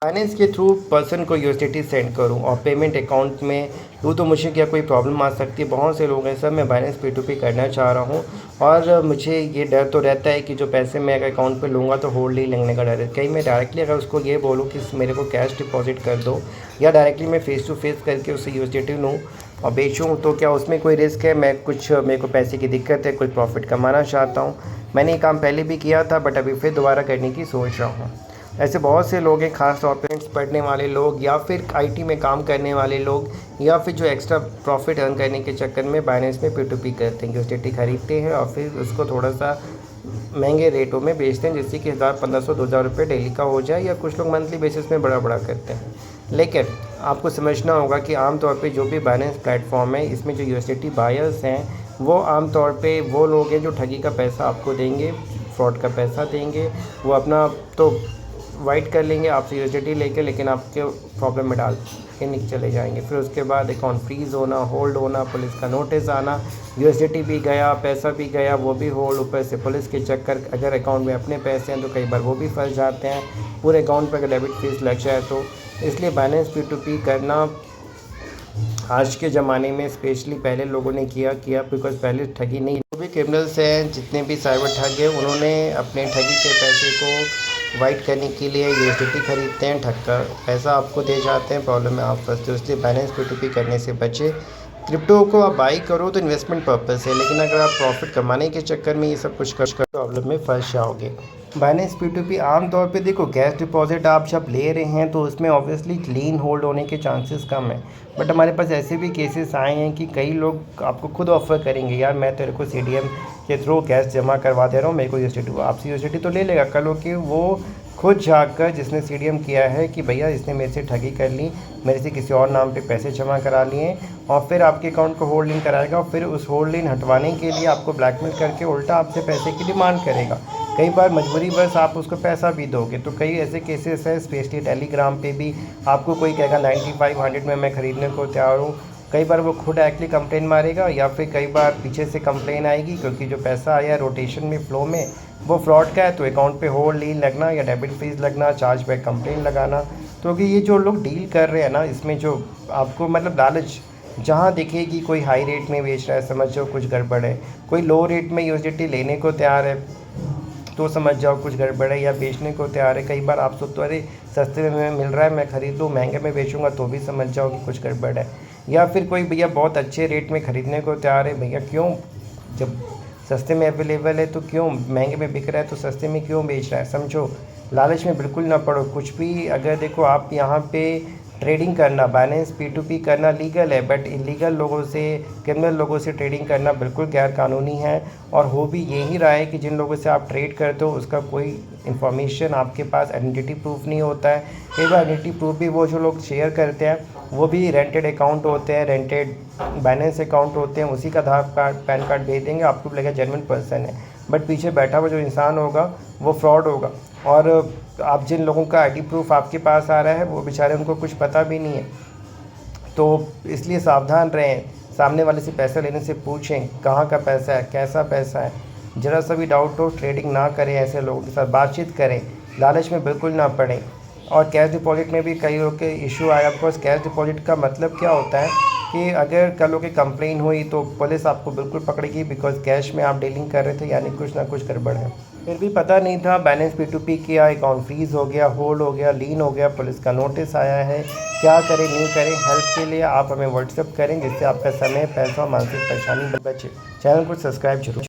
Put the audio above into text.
Finance के through person को USDT send करूं और पेमेंट अकाउंट में लूँ तो मुझे क्या कोई प्रॉब्लम आ सकती है? बहुत से लोग हैं सर, मैं बाइनेंस P2P करना चाह रहा हूं और मुझे ये डर तो रहता है कि जो पैसे मैं अगर अकाउंट पे लूँगा तो होल्ड ही लगने का डर है। कहीं मैं डायरेक्टली अगर उसको ये बोलूँ कि मेरे को कैश डिपॉजिट कर दो या डायरेक्टली मैं फ़ेस टू फेस करके उससे यूएसडीटी लूँ और बेचूँ, तो क्या उसमें कोई रिस्क है? मैं कुछ मेरे को पैसे की दिक्कत है, कोई प्रॉफिट कमाना चाहता हूँ। मैंने ये काम पहले भी किया था बट अभी फिर दोबारा करने की सोच रहा हूँ। ऐसे बहुत से लोग हैं, ख़ास तौर पे पढ़ने वाले लोग या फिर आईटी में काम करने वाले लोग या फिर जो एक्स्ट्रा प्रॉफिट अर्न करने के चक्कर में बाइनेंस में P2P करते हैं, यूएसडीटी खरीदते हैं और फिर उसको थोड़ा सा महंगे रेटों में बेचते हैं, जिससे कि 1,000-1,500-2,000 रुपये डेली का हो जाए, या कुछ लोग मंथली बेसिस में बड़ा बड़ा करते हैं। लेकिन आपको समझना होगा कि आमतौर पे जो भी बाइनेंस प्लेटफॉर्म है, इसमें जो यूएसडीटी बायर्स हैं वो आमतौर पे वो लोग हैं जो ठगी का पैसा आपको देंगे, फ्रॉड का पैसा देंगे। वो अपना तो वाइट कर लेंगे आपसे यूएसडीटी लेके, लेकिन आपके प्रॉब्लम में डाल के निकल चले जाएंगे। फिर उसके बाद अकाउंट फ्रीज़ होना, होल्ड होना, पुलिस का नोटिस आना, यूएसडीटी भी गया, पैसा भी गया, वो भी होल्ड, ऊपर से पुलिस के चक्कर। अगर अकाउंट में अपने पैसे हैं तो कई बार वो भी फंस जाते हैं, पूरे अकाउंट पर अगर डेबिट फीस लग जाए तो। इसलिए बाइनेंस P2P करना आज के ज़माने में स्पेशली पहले लोगों ने किया बिकॉज पहले ठगी नहीं। जो भी क्रिमिनल्स हैं, जितने भी साइबर ठग हैं, उन्होंने अपने ठगी के पैसे को वाइट करने के लिए यूएसडीटी खरीदते हैं, ठग का पैसा आपको दे जाते हैं, प्रॉब्लम में आप फंसते हो। इसलिए बाइनेंस P2P करने से बचे। क्रिप्टो को आप बाई करो तो इन्वेस्टमेंट पर्पस है, लेकिन अगर आप प्रॉफिट कमाने के चक्कर में ये सब कुछ कर प्रॉब्लम में फंस जाओगे। बाइनेंस P2P आमतौर पे देखो, कैश डिपॉजिट आप जब ले रहे हैं तो उसमें ऑब्वियसली क्लीन होल्ड होने के चांसेस कम है। बट हमारे पास ऐसे भी केसेस आए हैं कि कई लोग आपको खुद ऑफ़र करेंगे, यार मैं तेरे को CDM के थ्रू कैश जमा करवा दे रहा हूँ, मेरे को यूएसडीटी, आपसे यूएसडीटी तो ले लेगा। कल हो कि वो खुद जाकर जिसने CDM किया है कि भैया इसने मेरे से ठगी कर ली, मेरे से किसी और नाम पे पैसे जमा करा लिए, और फिर आपके अकाउंट को होल्ड इन कराएगा और फिर उस होल्ड इन हटवाने के लिए आपको ब्लैकमेल करके उल्टा आपसे पैसे की डिमांड करेगा। कई बार मजबूरी बस आप उसको पैसा भी दोगे। तो कई ऐसे केसेस हैं, स्पेशली टेलीग्राम पे भी आपको कोई कहेगा 95-100 में मैं ख़रीदने को तैयार हूँ। कई बार वो खुद एक्चुअली कंप्लेन मारेगा, या फिर कई बार पीछे से कंप्लेन आएगी क्योंकि जो पैसा आया रोटेशन में, फ्लो में, वो फ्रॉड का है, तो अकाउंट पे होल्ड लीन लगना या डेबिट फीस लगना, चार्ज बैक कंप्लेन लगाना। तो कि ये जो लोग डील कर रहे हैं ना, इसमें जो आपको मतलब लालच जहाँ दिखेगी, कोई हाई रेट में बेच रहा है, समझ जाओ कुछ गड़बड़ है। कोई लो रेट में यूएसडीटी लेने को तैयार है तो समझ जाओ कुछ गड़बड़ है, या बेचने को तैयार है। कई बार आप सोचते हो अरे सस्ते में मिल रहा है मैं ख़रीद लूँ, महंगे में बेचूंगा तो भी समझ जाओ कि कुछ गड़बड़ है। या फिर कोई भैया बहुत अच्छे रेट में ख़रीदने को तैयार है, भैया क्यों, जब सस्ते में अवेलेबल है तो क्यों, महंगे में बिक रहा है तो सस्ते में क्यों बेच रहा है। समझो, लालच में बिल्कुल ना पड़ो कुछ भी। अगर देखो आप यहाँ पे ट्रेडिंग करना, बाइनेंस P2P करना लीगल है, बट इलीगल लोगों से, क्रिमिनल लोगों से ट्रेडिंग करना बिल्कुल गैर कानूनी है। और हो भी यही रहा है कि जिन लोगों से आप ट्रेड करते हो उसका कोई इन्फॉर्मेशन आपके पास, आइडेंटिटी प्रूफ नहीं होता है। कई बार आइडेंटिटी प्रूफ भी वो जो लोग शेयर करते हैं वो भी रेंटेड अकाउंट होते हैं, रेंटेड बाइनेंस अकाउंट होते हैं, उसी का आधार कार्ड पैन कार्ड भेज देंगे, आपको लगेगा जेन्युइन पर्सन है, बट पीछे बैठा हुआ जो इंसान होगा वो फ्रॉड होगा। और आप जिन लोगों का आईडी प्रूफ आपके पास आ रहा है वो बेचारे, उनको कुछ पता भी नहीं है। तो इसलिए सावधान रहें, सामने वाले से पैसा लेने से पूछें कहाँ का पैसा है, कैसा पैसा है। ज़रा सा भी डाउट हो ट्रेडिंग ना करें, ऐसे लोगों के साथ बातचीत करें, लालच में बिल्कुल ना पड़ें। और कैश डिपॉजिट में भी कई लोग के इशू आया, बिकॉज कैश डिपॉजिट का मतलब क्या होता है कि अगर कल की कंप्लेन हुई तो पुलिस आपको बिल्कुल पकड़ेगी, बिकॉज कैश में आप डीलिंग कर रहे थे, यानी कुछ ना कुछ गड़बड़ है। फिर भी पता नहीं था, बाइनेंस P2P किया, अकाउंट फ्रीज़ हो गया, होल्ड हो गया, लीन हो गया, पुलिस का नोटिस आया है। क्या करें नहीं करें, हेल्प के लिए आप हमें व्हाट्सएप करें, जिससे आपका समय, पैसा और मानसिक परेशानी बचे। चैनल को सब्सक्राइब जरूर।